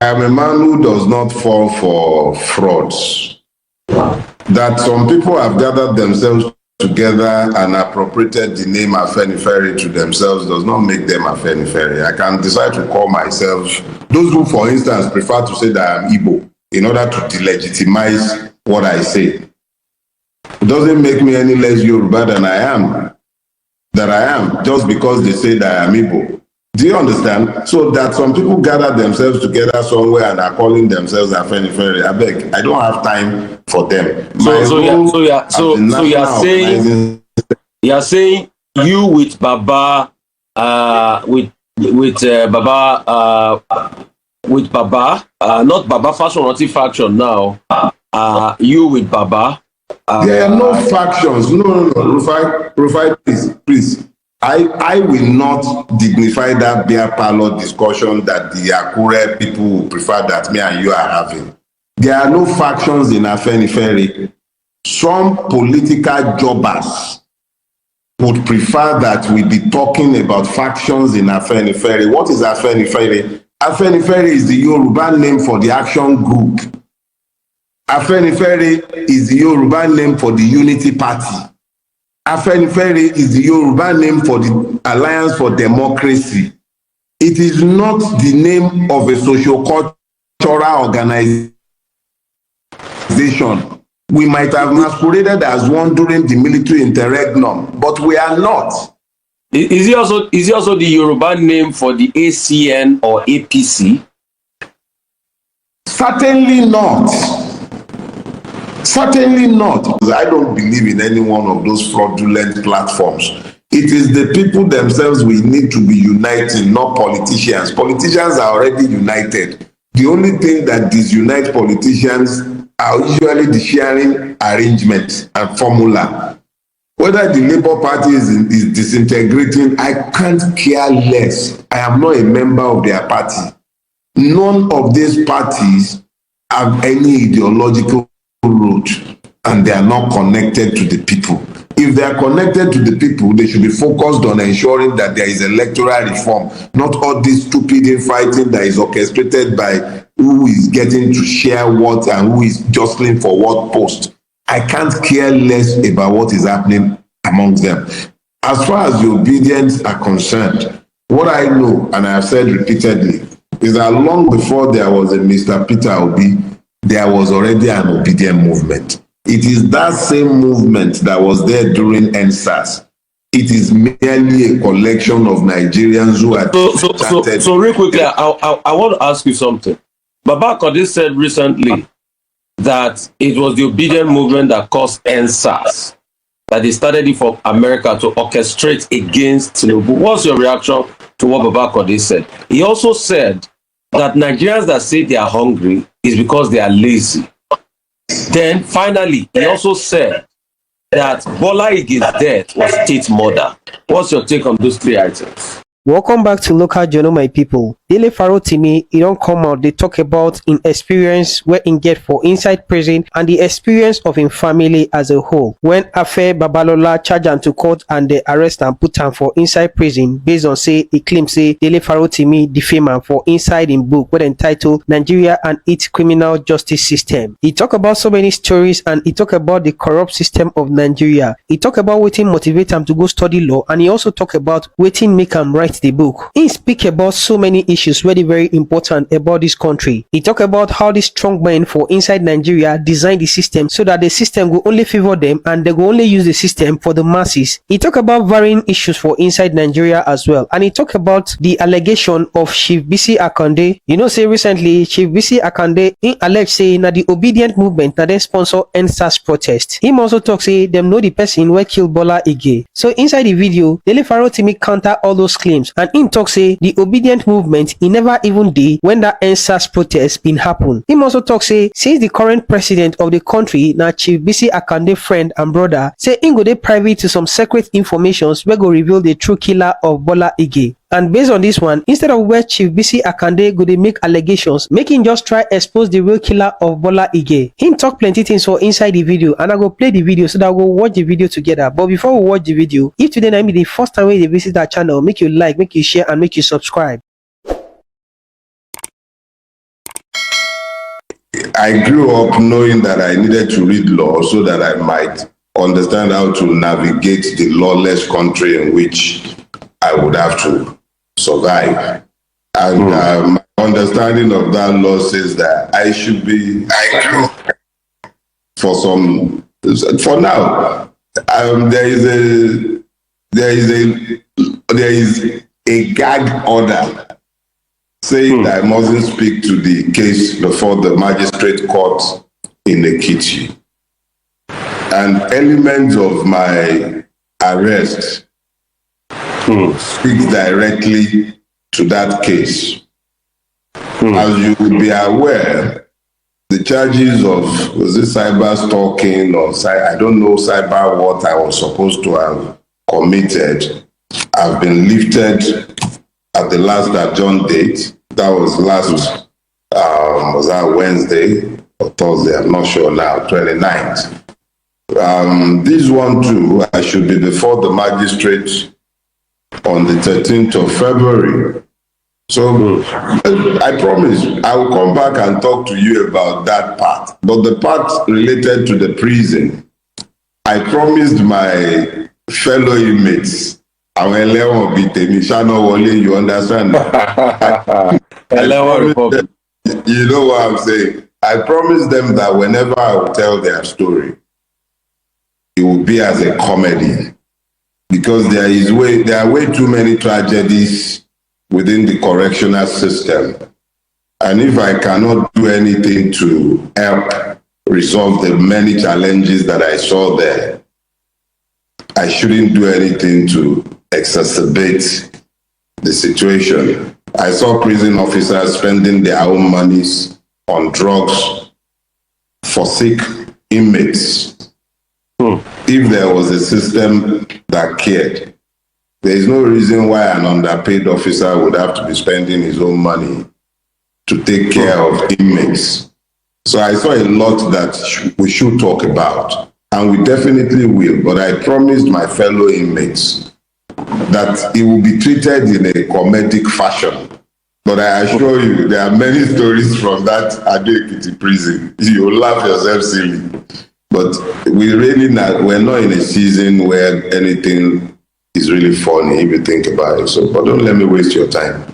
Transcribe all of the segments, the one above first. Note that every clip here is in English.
am a man who does not fall for frauds. That some people have gathered themselves together and appropriated the name Afenifere to themselves does not make them Afenifere. I can decide to call myself, those who, for instance, prefer to say that I am Igbo in order to delegitimize what I say. It doesn't make me any less Yoruba than I am, just because they say that I am Igbo. Do you understand? So that some people gather themselves together somewhere and are calling themselves Afenifere. I beg, I don't have time for them. You're saying you with Baba, with Baba, not Baba Fashion faction now. You with Baba. There are no factions. No. Rufai, please. I will not dignify that beer parlor discussion that the Akure people will prefer that me and you are having. There are no factions in Afenifere. Some political jobbers would prefer that we be talking about factions in Afenifere. What is Afenifere? Afenifere is the Yoruba name for the action group. Afenifere is the Yoruba name for the Unity Party. Afenifere is the Yoruba name for the Alliance for Democracy. It is not the name of a socio-cultural organization. We might have masqueraded as one during the military interregnum, but we are not. Is he also the Yoruba name for the ACN or APC? Certainly not. Certainly not. I don't believe in any one of those fraudulent platforms. It is the people themselves we need to be uniting, not politicians. Politicians are already united. The only thing that disunites politicians are usually the sharing arrangement and formula. Whether the Labour Party is disintegrating, I can't care less. I am not a member of their party. None of these parties have any ideological root, and they are not connected to the people. If they are connected to the people, they should be focused on ensuring that there is electoral reform, not all this stupid infighting that is orchestrated by who is getting to share what and who is jostling for what post. I can't care less about what is happening amongst them. As far as the obedience are concerned, what I know, and I have said repeatedly, is that long before there was a Mr. Peter Obi, there was already an obedient movement. It is that same movement that was there during NSAS. It is merely a collection of Nigerians who are So real quickly, I want to ask you something. Baba Akande said recently that it was the obedient movement that caused NSAS, that they started it for America to orchestrate against Tinubu. What's your reaction to what Baba Akande said? He also said that Nigerians that say they are hungry is because they are lazy. Then finally, he also said that Bola Ige's death was state murder. What's your take on those three items? Welcome back to Local Journal, my people. Dele Farotimi, he don't come out, they talk about in experience where in get for inside prison and the experience of in family as a whole. When Afe Babalola charge him to court and they arrest and put him for inside prison based on say he claims say Dele Farotimi defame him for inside in book with entitled Nigeria and its Criminal Justice System. He talk about so many stories and he talk about the corrupt system of Nigeria. He talk about waiting motivate him to go study law, and he also talk about waiting make him write the book. He speak about so many issues very important about this country. He talk about how the strong men for inside Nigeria design the system so that the system will only favor them and they will only use the system for the masses. He talk about varying issues for inside Nigeria as well, and he talk about the allegation of Chief Bisi Akande. You know, say recently Chief Bisi Akande he alleged say na the obedient movement that they sponsor NSAS protest. Him also talk say them know the person where kill Bola Ige. So inside the video, Dele Farotimi counter all those claims, and him talk say the obedient movement he never even did when that NSAS protest been happen. Him also talk say since the current president of the country na Chief Bisi Akande friend and brother, say him go dey privy to some secret informations wey go reveal the true killer of Bola Ige. And based on this one, instead of where Chief Bisi Akande go dey make allegations, make him just try expose the real killer of Bola Ige. Him talk plenty things for inside the video, and I go play the video so that we'll watch the video together. But before we watch the video, if today na be the first time you visit our channel, make you like, make you share, and make you subscribe. I grew up knowing that I needed to read law so that I might understand how to navigate the lawless country in which I would have to survive. And my understanding of that law says that I should be for now. There is a gag order saying that I mustn't speak to the case before the magistrate court in Ekiti. And elements of my arrest speaks directly to that case. As you will be aware, the charges of, was it cyber stalking or I don't know, cyber what I was supposed to have committed, have been lifted at the last adjourned date. That was was that Wednesday or Thursday? I'm not sure now, 29th. This one too, I should be before the magistrate on the 13th of February. So I promise I will come back and talk to you about that part. But the part related to the prison, I promised my fellow inmates, you understand? You know what I'm saying? I promised them that whenever I will tell their story, it will be as a comedy. Because there are way too many tragedies within the correctional system. And if I cannot do anything to help resolve the many challenges that I saw there, I shouldn't do anything to exacerbate the situation. I saw prison officers spending their own monies on drugs for sick inmates. If there was a system that cared, there is no reason why an underpaid officer would have to be spending his own money to take care of inmates. So I saw a lot that we should talk about, and we definitely will. But I promised my fellow inmates that it will be treated in a comedic fashion. But I assure you, there are many stories from that Ado-Ekiti prison. You'll laugh yourself silly. But we're not in a season where anything is really funny if you think about it. So, but don't let me waste your time.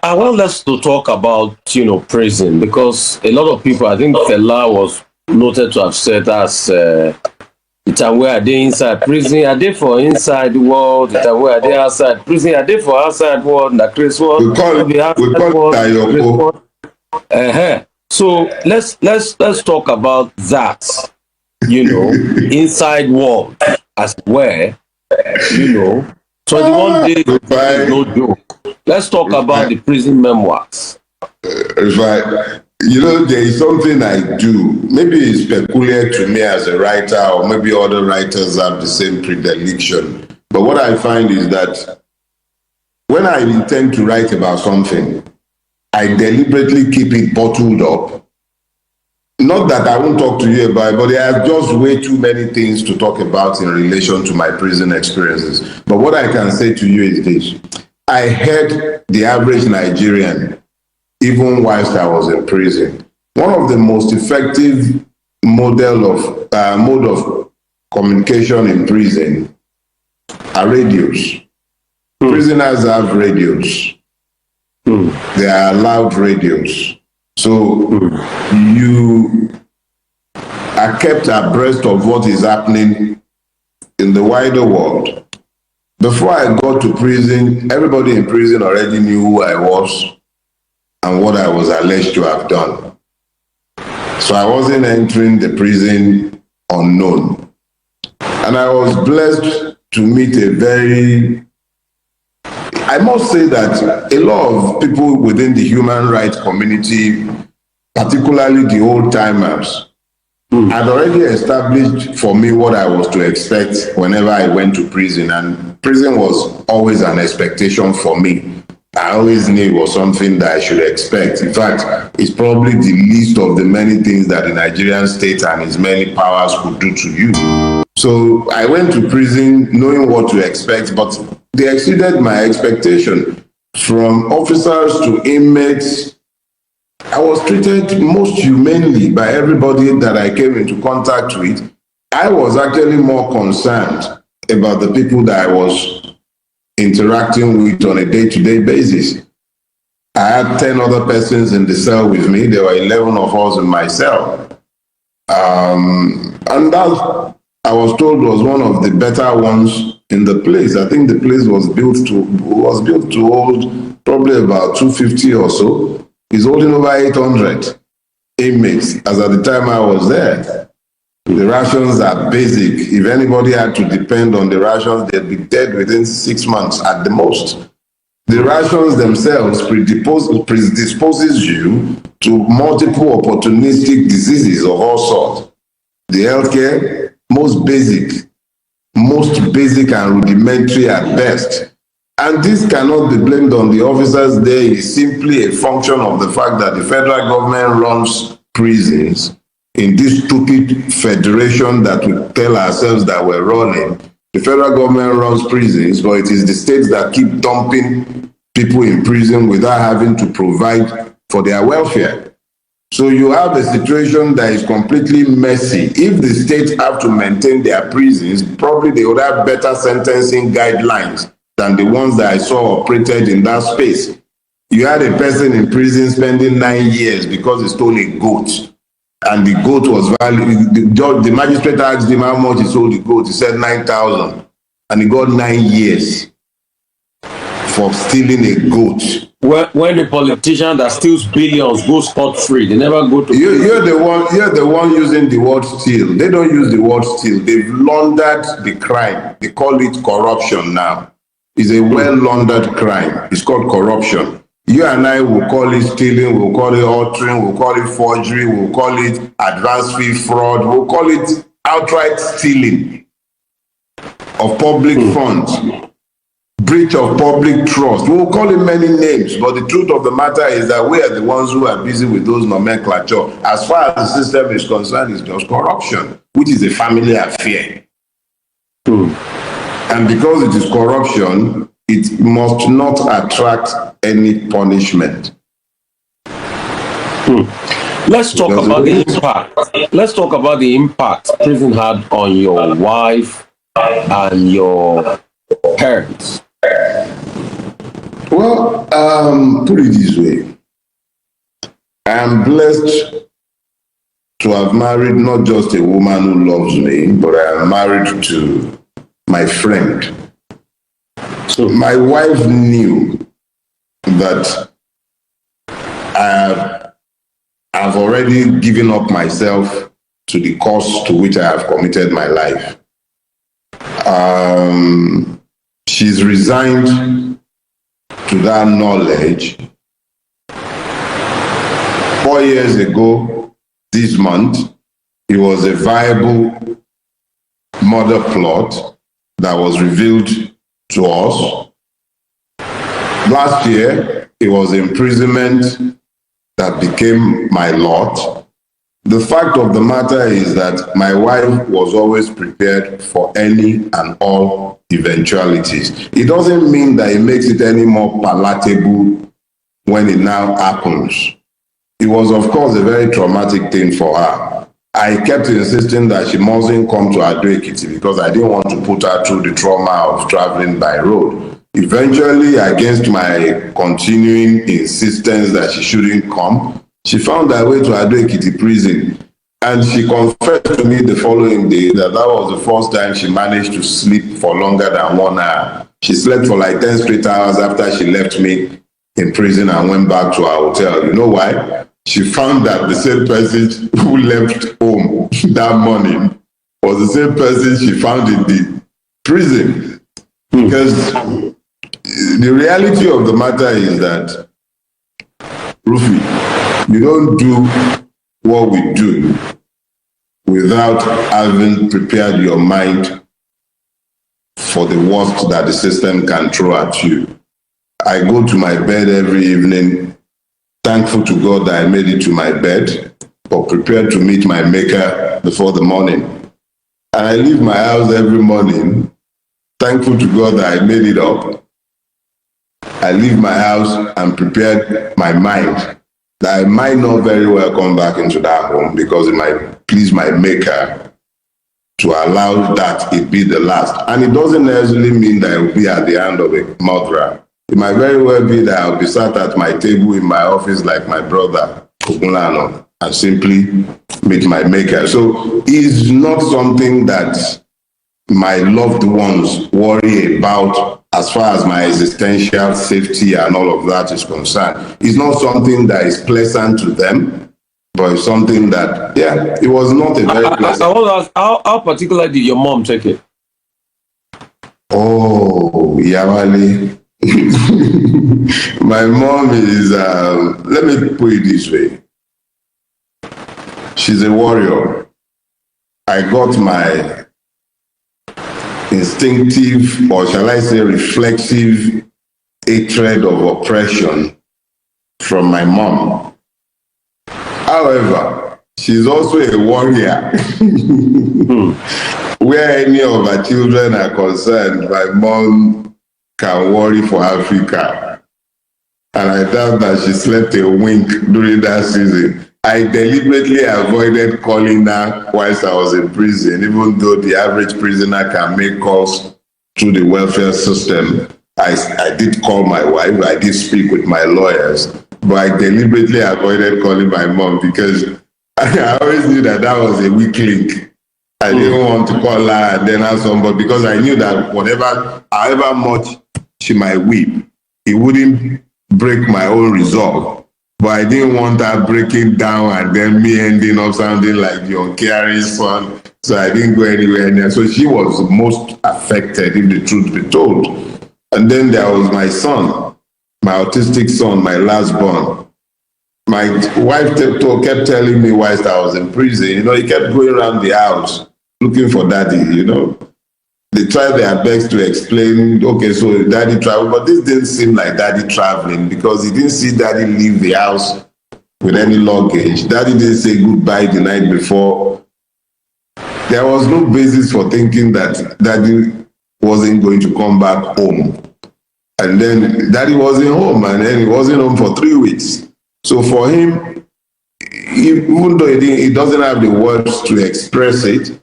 I want us to talk about, prison, because a lot of people, I think Fela was noted to have said as where are they inside prison? Are they for inside the world? Where are they outside prison? Are they for outside world? The Chris world? We call it Tayoko. So let's talk about that. Inside world as where 21 days is no joke. Let's talk about the prison memoirs. There is something I do. Maybe it's peculiar to me as a writer, or maybe other writers have the same predilection. But what I find is that when I intend to write about something, I deliberately keep it bottled up. Not that I won't talk to you about it, but there are just way too many things to talk about in relation to my prison experiences. But what I can say to you is this. I heard the average Nigerian, even whilst I was in prison. One of the most effective mode of communication in prison are radios. Prisoners have radios. They are allowed radios. So you are kept abreast of what is happening in the wider world. Before I got to prison, everybody in prison already knew who I was and what I was alleged to have done. So I wasn't entering the prison unknown. And I was blessed to meet I must say that a lot of people within the human rights community, particularly the old-timers, had already established for me what I was to expect whenever I went to prison. And prison was always an expectation for me. I always knew it was something that I should expect. In fact, it's probably the least of the many things that the Nigerian state and its many powers could do to you. So I went to prison knowing what to expect, but they exceeded my expectation. From officers to inmates I was treated most humanely by everybody that I came into contact with. I was actually more concerned about the people that I was interacting with on a day-to-day basis. I had 10 other persons in the cell with me. There were 11 of us in my cell. And that, I was told, was one of the better ones in the place. I think the place was built to hold probably about 250 or so. It's holding over 800 inmates as at the time I was there. The rations are basic. If anybody had to depend on the rations, they'd be dead within 6 months at the most. The rations themselves predisposes you to multiple opportunistic diseases of all sorts. The healthcare, most basic and rudimentary at best. And this cannot be blamed on the officers there. It's simply a function of the fact that the federal government runs prisons in this stupid federation that we tell ourselves that we're running. The federal government runs prisons, but it is the states that keep dumping people in prison without having to provide for their welfare. So you have a situation that is completely messy. If the states have to maintain their prisons, probably they would have better sentencing guidelines than the ones that I saw operated in that space. You had a person in prison spending 9 years because he stole a goat. And the goat was valued. The magistrate asked him how much he sold the goat. He said 9,000. And he got 9 years for stealing a goat. When the politician that steals billions goes scot-free, they never go to. You're the one using the word steal. They don't use the word steal. They've laundered the crime. They call it corruption now. It's a well-laundered crime. It's called corruption. You and I will call it stealing, we'll call it altering, we'll call it forgery, we'll call it advance fee fraud, we'll call it outright stealing of public funds, breach of public trust. We'll call it many names, but the truth of the matter is that we are the ones who are busy with those nomenclature. As far as the system is concerned, it's just corruption, which is a family affair. And because it is corruption, it must not attract any punishment. Let's talk about the impact. Let's talk about the impact prison had on your wife and your parents. Well, put it this way. I am blessed to have married not just a woman who loves me, but I am married to my friend. So my wife knew that I've already given up myself to the cause to which I have committed my life. She's resigned to that knowledge. 4 years ago, this month, it was a viable murder plot that was revealed to us. Last year, it was imprisonment that became my lot. The fact of the matter is that my wife was always prepared for any and all eventualities. It doesn't mean that it makes it any more palatable when it now happens. It was, of course, a very traumatic thing for her. I kept insisting that she mustn't come to Ado-Ekiti because I didn't want to put her through the trauma of traveling by road. Eventually, against my continuing insistence that she shouldn't come, she found her way to Ado-Ekiti prison. And she confessed to me the following day that was the first time she managed to sleep for longer than 1 hour. She slept for like 10 straight hours after she left me in prison and went back to her hotel. You know why? She found that the same person who left home that morning was the same person she found in the prison. Because the reality of the matter is that, Rufi, you don't do what we do without having prepared your mind for the worst that the system can throw at you. I go to my bed every evening, thankful to God that I made it to my bed, but prepared to meet my maker before the morning. And I leave my house every morning, thankful to God that I made it up. I leave my house and prepared my mind that I might not very well come back into that home because it might please my maker to allow that it be the last. And it doesn't necessarily mean that it will be at the hand of a murderer. It might very well be that I'll be sat at my table in my office like my brother, Ogunlano, and simply meet my maker. So it's not something that my loved ones worry about as far as my existential safety and all of that is concerned. It's not something that is pleasant to them, but it's something that, yeah, it was not a very pleasant. I want to ask, how particular did your mom take it? Oh, Yawali. My mom is, let me put it this way. She's a warrior. I got my instinctive, or shall I say reflexive, hatred of oppression from my mom. However, she's also a warrior. Where any of her children are concerned, my mom can worry for Africa. And I doubt that she slept a wink during that season. I deliberately avoided calling her whilst I was in prison, even though the average prisoner can make calls through the welfare system. I did call my wife, I did speak with my lawyers, but I deliberately avoided calling my mom because I always knew that that was a weak link. I didn't want to call her and then have somebody, because I knew that however much she might weep, it wouldn't break my own resolve. But I didn't want her breaking down and then me ending up sounding like the uncaring son. So I didn't go anywhere near. So she was most affected, if the truth be told. And then there was my son, my autistic son, my last born. My wife kept telling me whilst I was in prison, he kept going around the house looking for daddy, They tried their best to explain, okay, so daddy traveled, but this didn't seem like daddy traveling because he didn't see daddy leave the house with any luggage. Daddy didn't say goodbye the night before. There was no basis for thinking that daddy wasn't going to come back home. And then daddy wasn't home, and then he wasn't home for 3 weeks. So for him, even though he doesn't have the words to express it,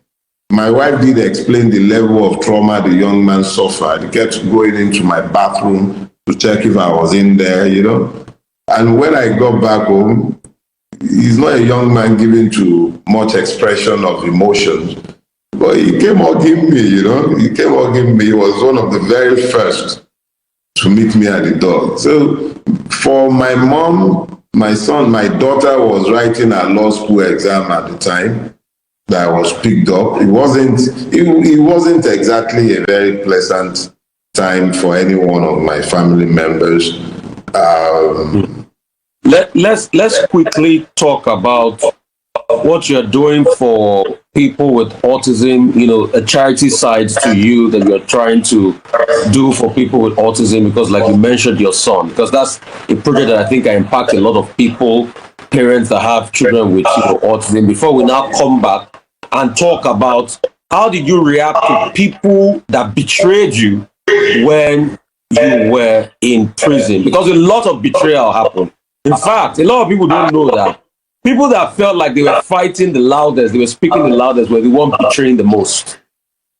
my wife did explain the level of trauma the young man suffered. He kept going into my bathroom to check if I was in there, And when I got back home, he's not a young man given to much expression of emotions. But he came hugging me, He came hugging me. He was one of the very first to meet me at the door. So for my mom, my son, my daughter was writing her law school exam at the time that I was picked up. It wasn't exactly a very pleasant time for any one of my family members. Let's quickly talk about what you're doing for people with autism, a charity side to you that you're trying to do for people with autism, because like you mentioned your son, because that's a project that I think can impact a lot of people, parents that have children with autism. Before we now come back and talk about how did you react to people that betrayed you when you were in prison, because a lot of betrayal happened. In fact, a lot of people don't know that people that felt like they were fighting the loudest, they were speaking the loudest, were the one betraying the most.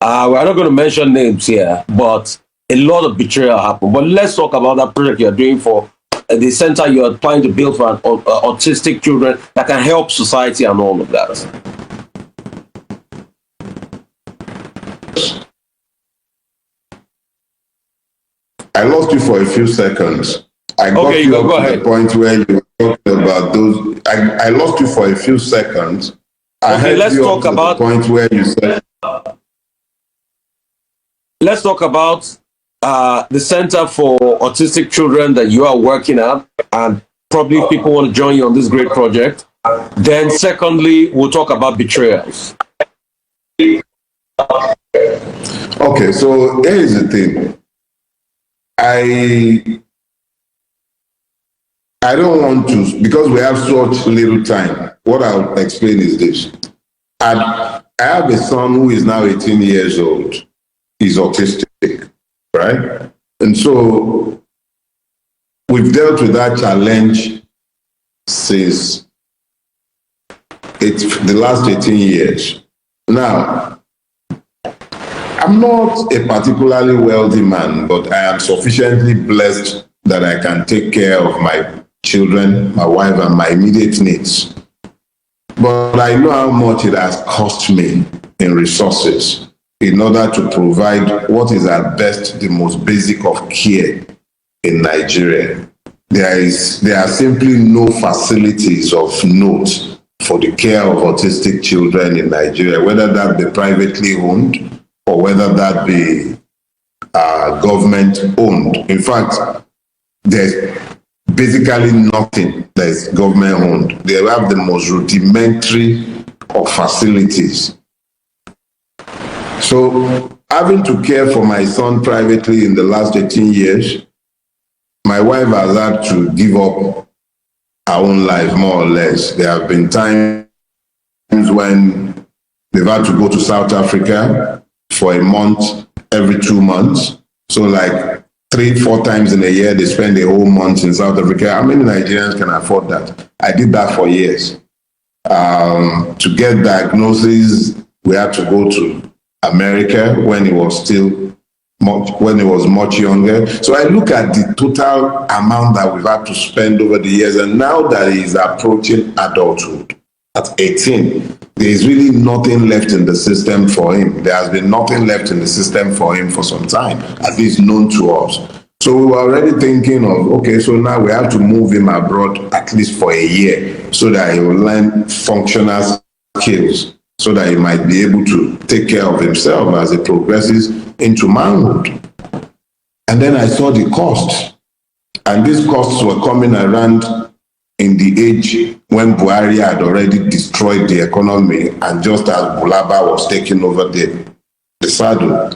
We're not going to mention names here, but a lot of betrayal happened. But let's talk about that project you're doing for the center you're trying to build for autistic children that can help society and all of that. I lost you for a few seconds. I got you up to the point where you were talking about those. I lost you for a few seconds. Okay, let's talk about the point where you said. Let's talk about the Center for Autistic Children that you are working at, and probably people want to join you on this great project. Then, secondly, we'll talk about betrayals. Okay, so here is the thing. I don't want to, because we have such little time. What I'll explain is this. I have a son who is now 18 years old. He's autistic, right? And so we've dealt with that challenge since the last 18 years. Now, I'm not a particularly wealthy man, but I am sufficiently blessed that I can take care of my children, my wife, and my immediate needs. But I know how much it has cost me in resources in order to provide what is at best the most basic of care in Nigeria. There are simply no facilities of note for the care of autistic children in Nigeria, whether that be privately owned or whether that be government owned. In fact, there's basically nothing that is government owned. They have the most rudimentary of facilities. So having to care for my son privately in the last 18 years, my wife has had to give up her own life more or less. There have been times when they've had to go to South Africa for a month every 2 months. So like 3-4 times in a year, they spend a whole month in South Africa. How many Nigerians can afford that? I did that for years. To get diagnoses, we had to go to America when he was much younger. So I look at the total amount that we've had to spend over the years, and now that he's approaching adulthood at 18, there is really nothing left in the system for him. There has been nothing left in the system for him for some time, at least known to us. So we were already thinking of, okay, so now we have to move him abroad at least for a year so that he will learn functional skills, so that he might be able to take care of himself as he progresses into manhood. And then I saw the costs, and these costs were coming around in the age when Buhari had already destroyed the economy, and just as Bulaba was taking over the saddle.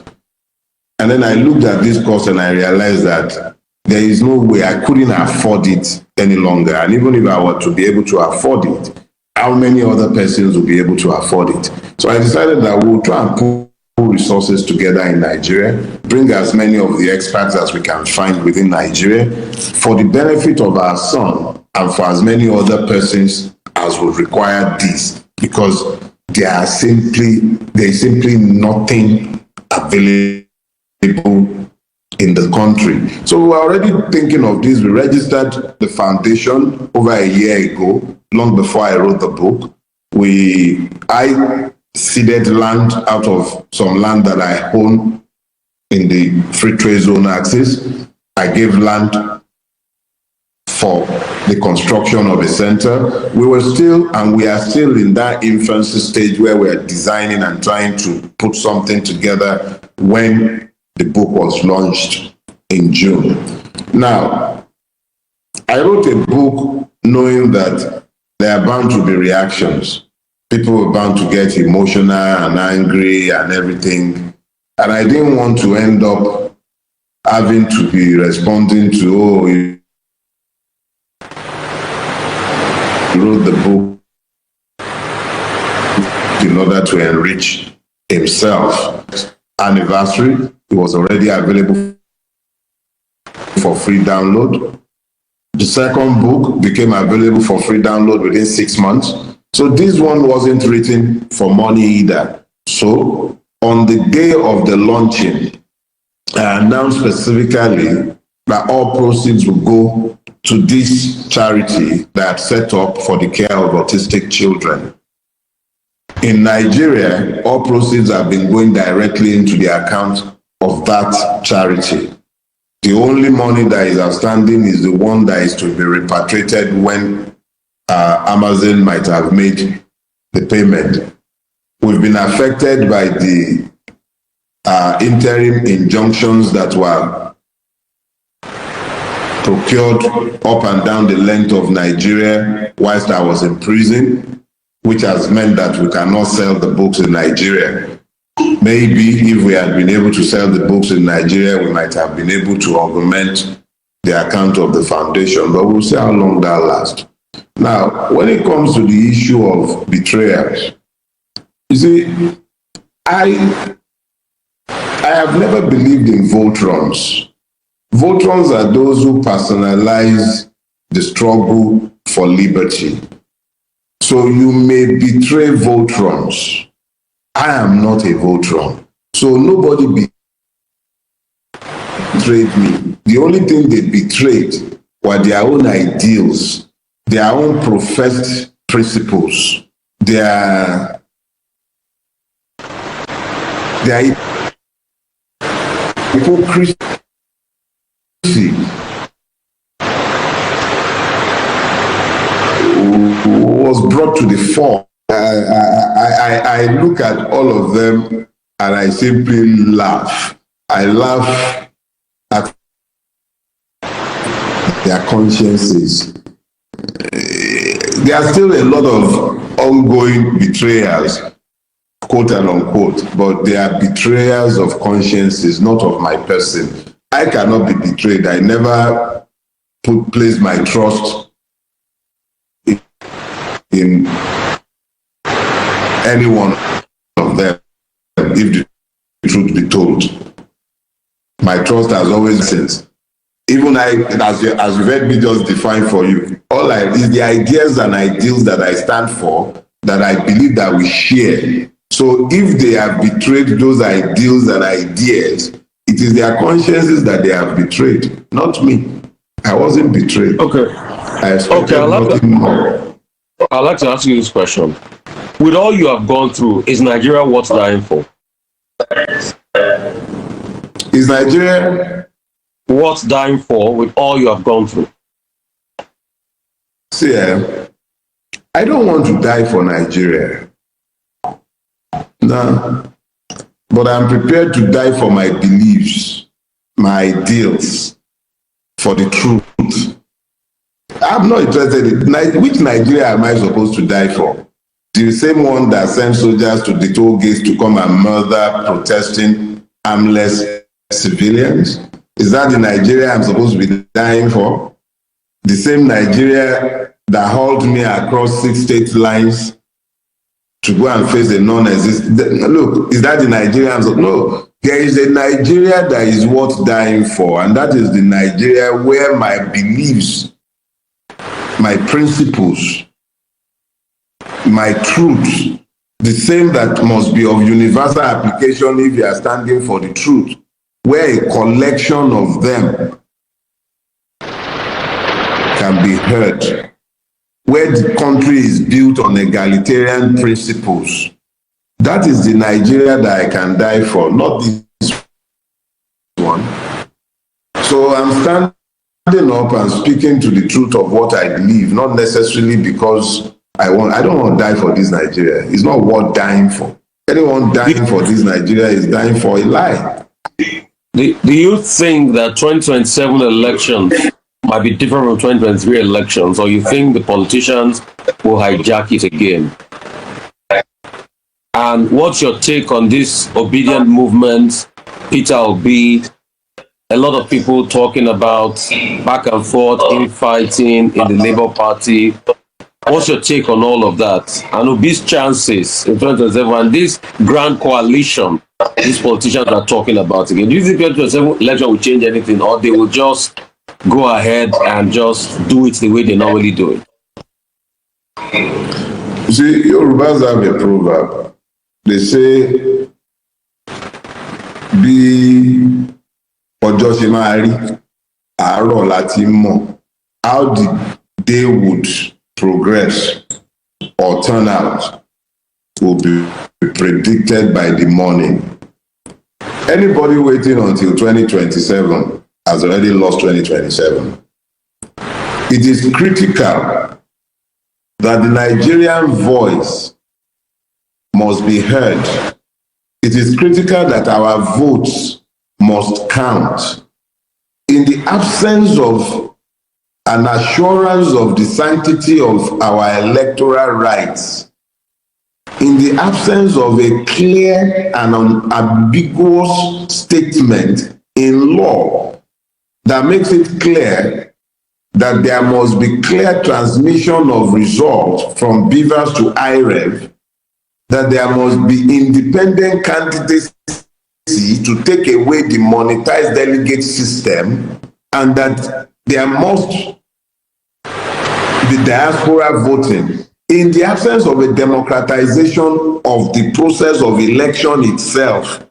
And then I looked at this cost and I realized that there is no way I couldn't afford it any longer. And even if I were to be able to afford it, how many other persons will be able to afford it? So I decided that we'll try and pull resources together in Nigeria, bring as many of the experts as we can find within Nigeria for the benefit of our son and for as many other persons as would require this, because there is simply nothing available in the country. So we were already thinking of this. We registered the foundation over a year ago, long before I wrote the book. I ceded land out of some land that I own in the free trade zone axis. I gave land for the construction of a center. We are still in that infancy stage where we are designing and trying to put something together when the book was launched in June. Now, I wrote a book knowing that there are bound to be reactions. People were bound to get emotional and angry and everything. And I didn't want to end up having to be responding to, he wrote the book in order to enrich himself. Anniversary, it was already available for free download. The second book became available for free download within 6 months. So this one wasn't written for money either. So on the day of the launching, I announced specifically that all proceeds will go to this charity that set up for the care of autistic children. In Nigeria, all proceeds have been going directly into the account of that charity. The only money that is outstanding is the one that is to be repatriated when Amazon might have made the payment. We've been affected by the interim injunctions that were procured up and down the length of Nigeria whilst I was in prison, which has meant that we cannot sell the books in Nigeria. Maybe if we had been able to sell the books in Nigeria, we might have been able to augment the account of the foundation, but we'll see how long that lasts. Now, when it comes to the issue of betrayals, you see, I have never believed in Voltrons. Voltrons are those who personalize the struggle for liberty. So you may betray Voltrons. I am not a Voltron. So nobody betrayed me. The only thing they betrayed were their own ideals, their own professed principles, their hypocrisy was brought to the fore. I look at all of them and I simply laugh. I laugh at their consciences. There are still a lot of ongoing betrayals, quote and unquote, but they are betrayals of consciences, not of my person. I cannot be betrayed. I never place my trust in any one of them, if the truth be told. My trust has always been, even as you've heard me just define for you, all is the ideas and ideals that I stand for, that I believe that we share. So if they have betrayed those ideals and ideas, it is their consciences that they have betrayed, not me. I wasn't betrayed. Okay. I expected nothing more. I'd like to ask you this question. With all you have gone through, is Nigeria worth dying for? Is Nigeria worth dying for with all you have gone through? See, I don't want to die for Nigeria. No. But I'm prepared to die for my beliefs, my ideals, for the truth. I'm not interested in which Nigeria am I supposed to die for? The same one that sends soldiers to the toll gates to come and murder protesting, armless civilians? Is that the Nigeria I'm supposed to be dying for? The same Nigeria that hauled me across 6 state lines to go and face a non-existent... Look, is that the Nigeria? No, there is a Nigeria that is worth dying for, and that is the Nigeria where my beliefs, my principles, my truth, the same that must be of universal application if you are standing for the truth, where a collection of them can be heard, where the country is built on egalitarian principles. That is the Nigeria that I can die for, not this one. So I'm standing up and speaking to the truth of what I believe, not necessarily because I don't want to die for this Nigeria. It's not worth dying for. Anyone dying for this Nigeria is dying for a lie. Do you think that 2027 elections might be different from 2023 elections, or you think the politicians will hijack it again? And what's your take on this obedient movement, Peter Obi, a lot of people talking about back and forth, infighting in the Labour Party? What's your take on all of that? And Obi's chances in 2027 and this grand coalition these politicians are talking about again? Do you think 2027 election will change anything, or they will just go ahead and just do it the way they normally do it? You see, Yorubas have a proverb. They say, bí ọjọ́ ṣe máa rí, àárọ̀ láti mọ̀. How the day would progress or turn out will be predicted by the morning. Anybody waiting until 2027 has already lost 2027. It is critical that the Nigerian voice must be heard. It is critical that our votes must count. In the absence of an assurance of the sanctity of our electoral rights, in the absence of a clear and unambiguous statement in law that makes it clear that there must be clear transmission of results from Beavers to IREV, that there must be independent candidacy to take away the monetized delegate system, and that there must the diaspora voting, in the absence of a democratization of the process of election itself,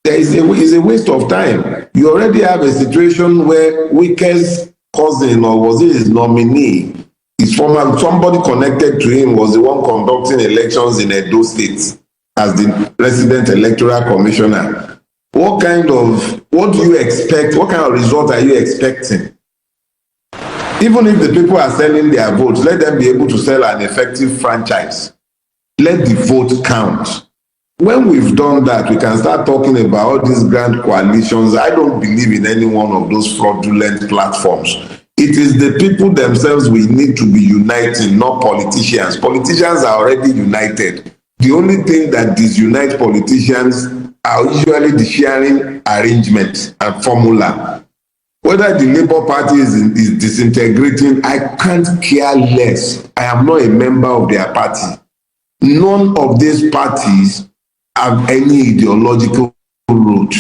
there is a waste of time. You already have a situation where Wike's cousin, or was it his nominee, his former, somebody connected to him was the one conducting elections in Edo State as the resident electoral commissioner. What do you expect? What kind of result are you expecting? Even if the people are selling their votes, let them be able to sell an effective franchise. Let the vote count. When we've done that, we can start talking about all these grand coalitions. I don't believe in any one of those fraudulent platforms. It is the people themselves we need to be uniting, not politicians. Politicians are already united. The only thing that disunites politicians are usually the sharing arrangement and formula. Whether the Labour Party is disintegrating, I can't care less. I am not a member of their party. None of these parties have any ideological root,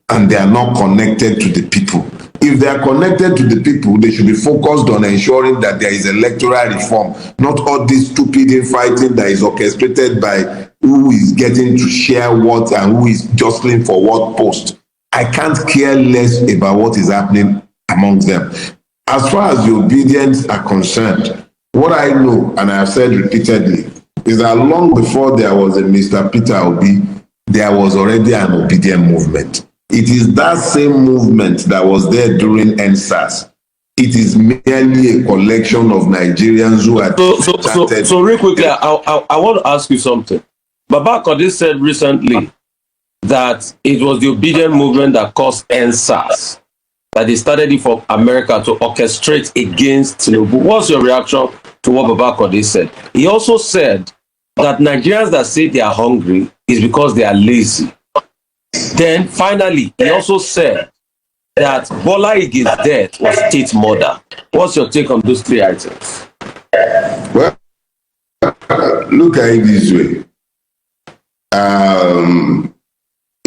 and they are not connected to the people. If they are connected to the people, they should be focused on ensuring that there is electoral reform, not all this stupid infighting that is orchestrated by who is getting to share what and who is jostling for what post. I can't care less about what is happening amongst them. As far as the obedience are concerned, what I know, and I have said repeatedly, is that long before there was a Mr. Peter Obi, there was already an obedient movement. It is that same movement that was there during NSAS. It is merely a collection of Nigerians who had So real quickly, I want to ask you something. Baba Akande said recently that it was the obedient movement that caused NSAS, that they started it for America to orchestrate against Tinubu. What's your reaction to what Baba Akande said? He also said that Nigerians that say they are hungry is because they are lazy. Then finally, he also said that Bola Ige's death was state murder. What's your take on those three items? Well, look at it this way.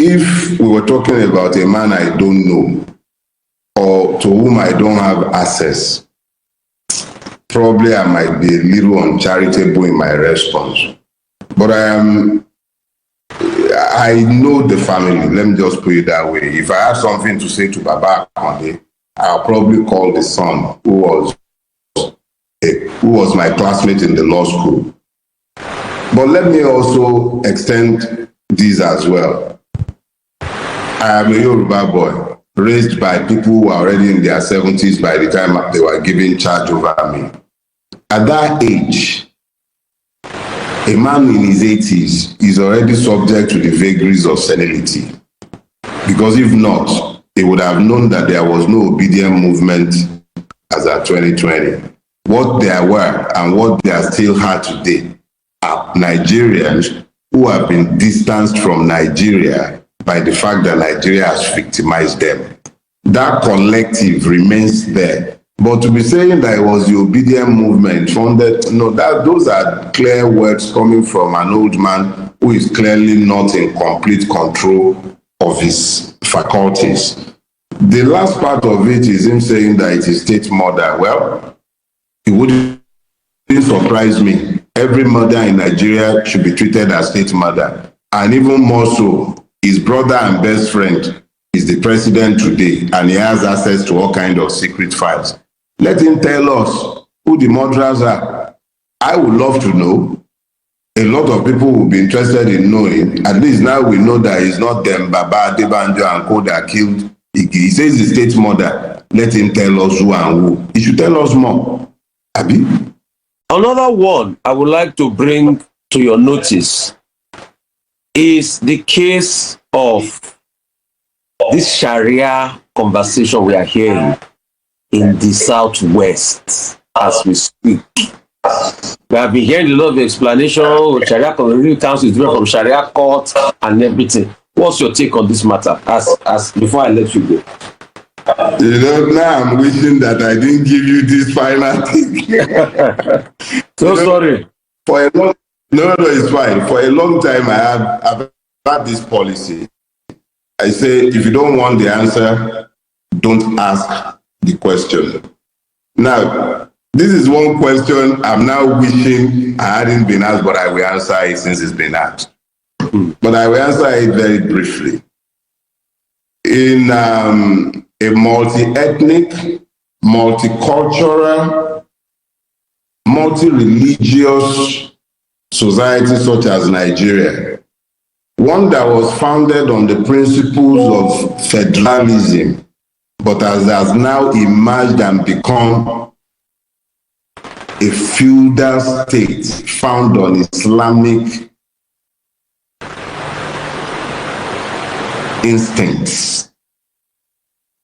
If we were talking about a man I don't know, or to whom I don't have access, probably I might be a little uncharitable in my response. But I know the family. Let me just put it that way. If I have something to say to Baba Akande, I'll probably call the son who was my classmate in the law school. But let me also extend this as well. I am a Yoruba boy, raised by people who are already in their 70s by the time they were given charge over me. At that age, a man in his 80s is already subject to the vagaries of senility. Because if not, they would have known that there was no obedient movement as at 2020. What there were and what they are still had today are Nigerians who have been distanced from Nigeria by the fact that Nigeria has victimized them. That collective remains there. But to be saying that it was the obedient movement funded, no, those are clear words coming from an old man who is clearly not in complete control of his faculties. The last part of it is him saying that it is state murder. Well, it wouldn't surprise me. Every murder in Nigeria should be treated as state murder. And even more so, his brother and best friend is the president today, and he has access to all kinds of secret files. Let him tell us who the murderers are. I would love to know. A lot of people will be interested in knowing. At least now we know that it's not them, Baba, Adebanjo, and Co that killed Ige. He says the state murder. Let him tell us who and who. He should tell us more. Abi? Another one I would like to bring to your notice is the case of this Sharia conversation we are hearing in the Southwest as we speak. We have been hearing a lot of explanation. Sharia Community Council is different from Sharia court and everything. What's your take on this matter? As before I let you go. You know, now I'm wishing that I didn't give you this final thing. So sorry. For a long, no, it's fine. For a long time, I've had this policy. I say, if you don't want the answer, don't ask the question. Now, This is one question I'm now wishing I hadn't been asked, but I will answer it since it's been asked. But I will answer it very briefly. In a multi-ethnic, multicultural, multi-religious society such as Nigeria, one that was founded on the principles of federalism, but has now emerged and become a feudal state found on Islamic instincts.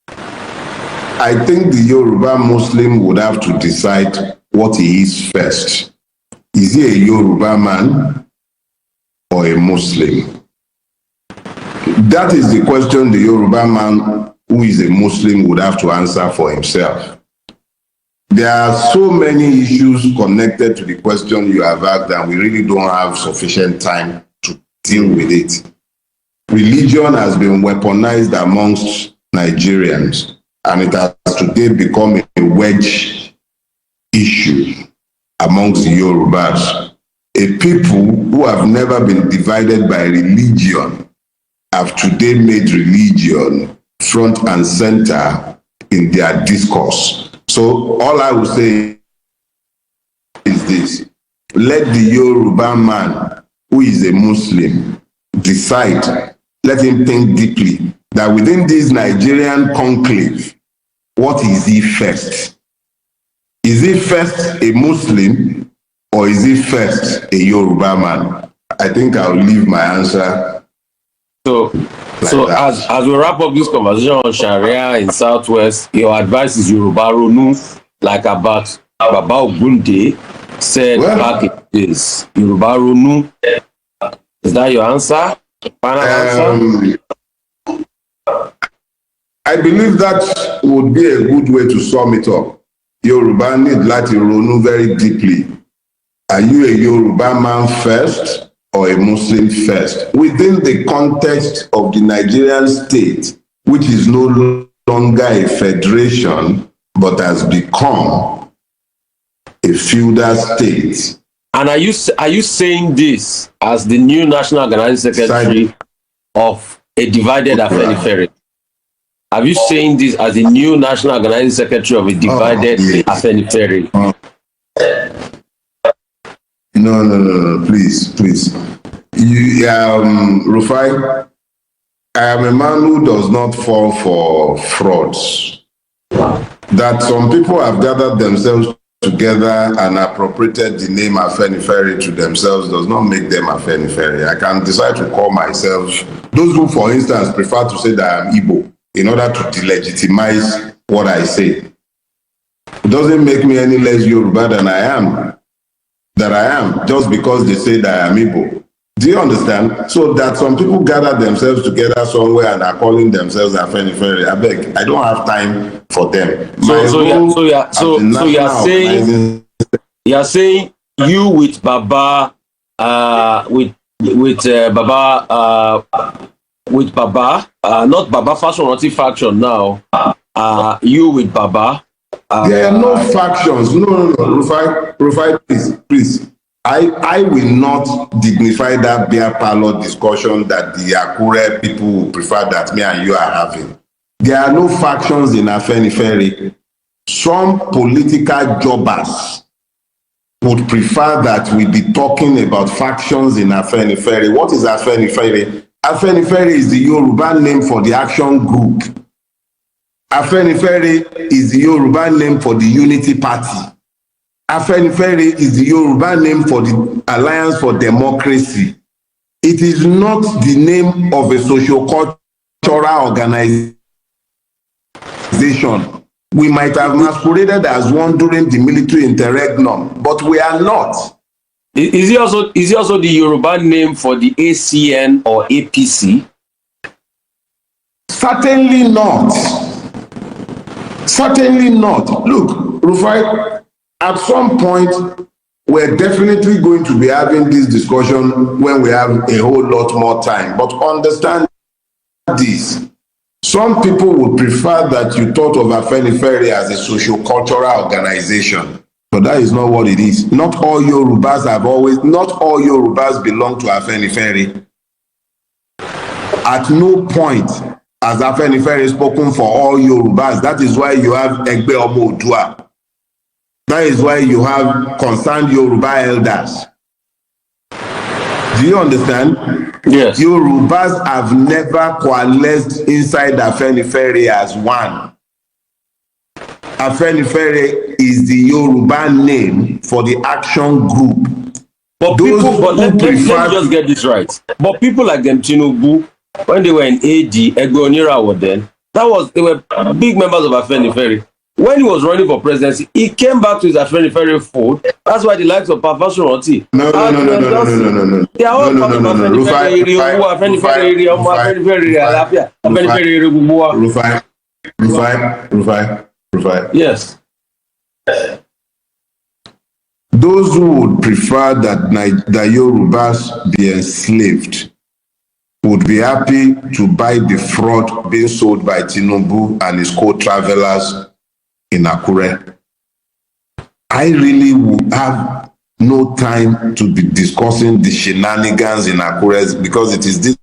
I think the Yoruba Muslim would have to decide what he is first. Is he a Yoruba man or a Muslim? That is the question the Yoruba man who is a Muslim would have to answer for himself. There are so many issues connected to the question you have asked, and we really don't have sufficient time to deal with it. Religion has been weaponized amongst Nigerians, and it has today become a wedge issue amongst the Yorubas. A people who have never been divided by religion have today made religion front and center in their discourse. So all I will say is this: let the Yoruba man who is a Muslim decide, let him think deeply, that within this Nigerian conclave, what is he first? Is he first a Muslim or is he first a Yoruba man? I think I'll leave my answer. So as we wrap up this conversation on Sharia in Southwest, your advice is Yoruba Ronu, like about Baba Ogunde said back in the days. Yoruba Ronu. Is that your answer? Final answer? I believe that would be a good way to sum it up. Yoruba need láti ronú very deeply. Are you a Yoruba man first or a Muslim first? Within the context of the Nigerian state, which is no longer a federation, but has become a feudal state. And are you saying this as the new National Organizing Secretary of a divided Afenifere? Have you saying this as the new National Organizing Secretary of a divided Afenifere? No, please. Rufai, I am a man who does not fall for frauds. That some people have gathered themselves together and appropriated the name Afenifere to themselves does not make them Afenifere. I can decide to call myself, those who, for instance, prefer to say that I am Igbo in order to delegitimize what I say. It doesn't make me any less Yoruba than I am, just because they say that I am Igbo. Do you understand? So that some people gather themselves together somewhere and are calling themselves Afenifere. I beg, I don't have time for them. You're saying you with Baba, not Baba faction now. You with Baba. There are no factions. No. Rufai, please. I will not dignify that beer parlor discussion that the Akure people will prefer that me and you are having. There are no factions in Afenifere. Some political jobbers would prefer that we be talking about factions in Afenifere. What is Afenifere? Afenifere is the Yoruba name for the action group. Afenifere is the Yoruba name for the Unity Party. Afenifere is the Yoruba name for the Alliance for Democracy. It is not the name of a socio-cultural organization. We might have masqueraded as one during the military interregnum, but we are not. Is he also the Yoruba name for the ACN or APC? Certainly not. Look, Rufai, at some point, we're definitely going to be having this discussion when we have a whole lot more time. But understand this. Some people would prefer that you thought of Afenifere as a socio-cultural organization. But that is not what it is. Not all Yorubas belong to Afenifere. At no point has Afenifere spoken for all Yorubas. That is why you have Egbe Omo Oodua. That is why you have concerned Yoruba elders. Do you understand? Yes. Yorubas have never coalesced inside Afenifere as one. Afenifere is the Yoruba name for the action group. But let me just get this right. But people like them, Tinubu, when they were in AD, Egbe then, they were big members of Afenifere. When he was running for presidency, he came back to his Afenifere fold. That's why the likes of Papa Shorty. No. They are all part of Afenifere Rufai. Yes. Those who would prefer that the Yorubas be enslaved would be happy to buy the fraud being sold by Tinubu and his co-travelers in Akure. I really would have no time to be discussing the shenanigans in Akure because it is this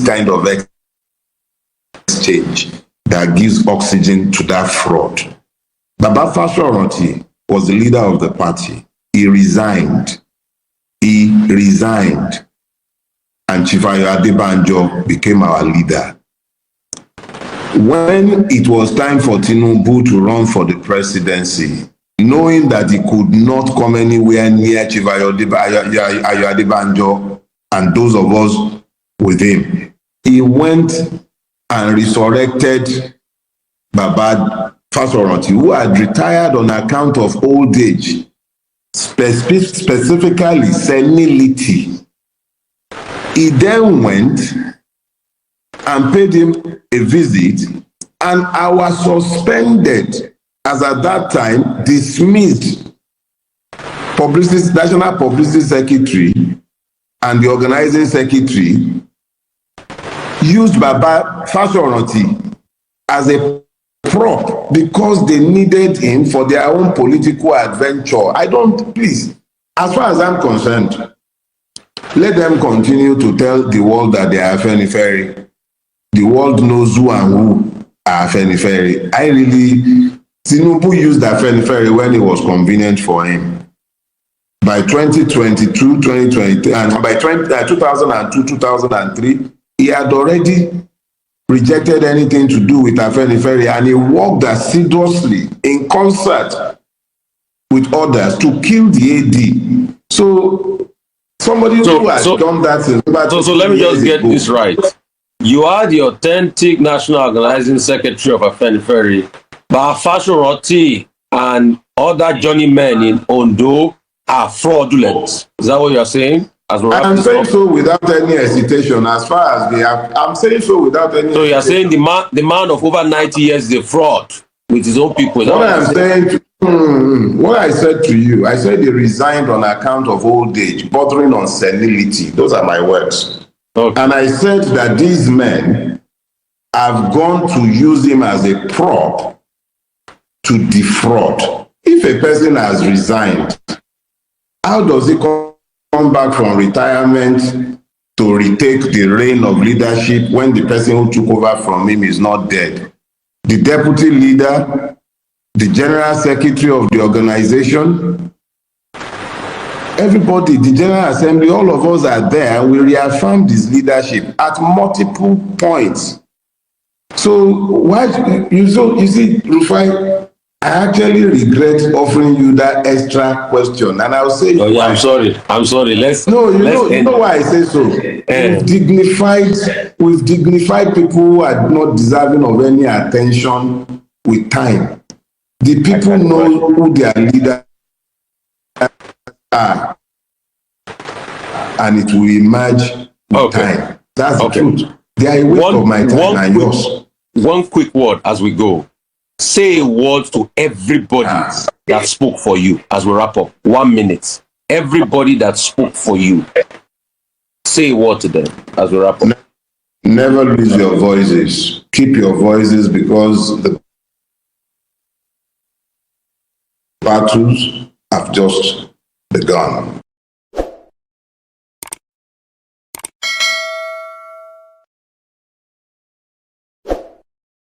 kind of exchange that gives oxygen to that fraud. Baba Fashoranti was the leader of the party. He resigned. And Chief Ayo Adebanjo became our leader. When it was time for Tinubu to run for the presidency, knowing that he could not come anywhere near Chief Ayo Adebanjo and those of us with him, he went and resurrected Baba Fashoranti, who had retired on account of old age, specifically senility. He then went and paid him a visit, and I was suspended, as at that time dismissed National Publicity Secretary and the organizing secretary used Baba Fashoranti as a prop because they needed him for their own political adventure. Please, as far as I'm concerned, let them continue to tell the world that they are Afenifere. The world knows who and who are Afenifere. Tinubu used Afenifere when it was convenient for him. By 2022, 2023, and by 2002, 2003, he had already rejected anything to do with Afenifere, and he worked assiduously in concert with others to kill the AD. So somebody who has done that since so let me just get this right. You are the authentic national organizing secretary of Afenifere, but Fashoranti and other journeymen in Ondo are fraudulent. Is that what you are saying? I'm saying so without any hesitation. As far as they have, I'm saying so without any. So you are saying the man of over 90 years is a fraud with his own people. What I said to you, I said he resigned on account of old age, bordering on senility. Those are my words. Okay. And I said that these men have gone to use him as a prop to defraud. If a person has resigned, how does he come back from retirement to retake the reign of leadership when the person who took over from him is not dead? The deputy leader, the general secretary of the organization, everybody, the general assembly, all of us are there, and we reaffirmed his leadership at multiple points. So why you see, Rufai, I actually regret offering you that extra question, and I'll say. Oh, yeah, I'm sorry. You know why I say so. We've dignified people who are not deserving of any attention with time. The people know who their leaders are, and it will emerge with time. That's the truth. They are a waste of my time and yours. One quick word as we go. Say a word to everybody that spoke for you as we wrap up. 1 minute. Everybody that spoke for you. Say a word to them as we wrap up. Never lose your voices. Keep your voices, because the battles have just begun.